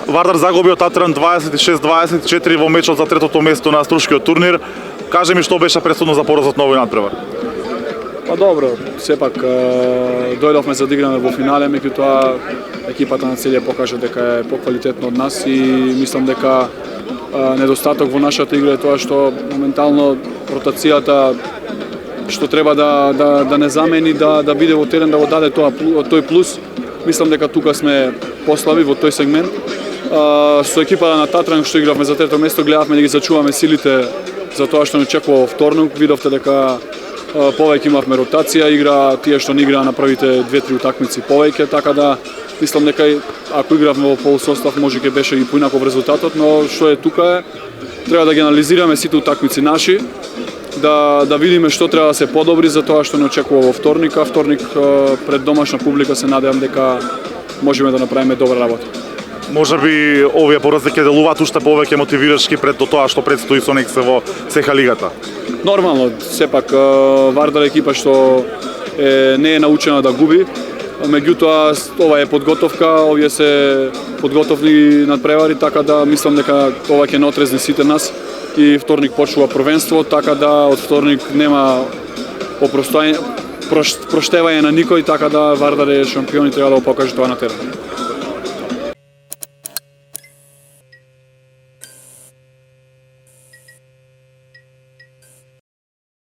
Вардар загуби од Татран 26-24 во мечот за третото место на Струшкиот турнир. Кажи ми што беше пресудно за поразот на овој надпревар? Па добро, сепак дојдовме за да играме во финале, меѓутоа екипата на Целје покажа дека е поквалитетна од нас и мислам дека недостаток во нашата игра е тоа што моментално ротацијата што треба да не замени, да биде во терен, да го даде тој плюс. Мислам дека тука сме послаби во тој сегмент. Со екипата на Татран што игравме за трето место, гледавме да ги зачуваме силите за тоа што не очекува вторник. Видовте дека повеќе имавме ротација, игра тие што не играа на првите 2-3 утакмици повеќе, така да мислам дека ако игравме во полусостав може ќе беше и поинаков резултатот, но што е тука треба да ги анализираме сите утакмици наши, да видиме што треба да се подобри за тоа што не очекува во вторник, а вторник пред домашна публика се надевам дека можеме да направиме добра работа. Може би овие порази ќе делуваат уште повеќе мотивирачки пред тоа што предстои со Нексе во ЦХ лигата. Нормално, сепак Вардар екипа што не е научена да губи, меѓутоа ова е подготовка, овие се подготовни надпревари, така да мислам дека ова ќе не отрезне сите нас и вторник почнува првенство, така да од вторник нема проштевање на никој, така да Вардар е шампион и треба да го покаже тоа на терен.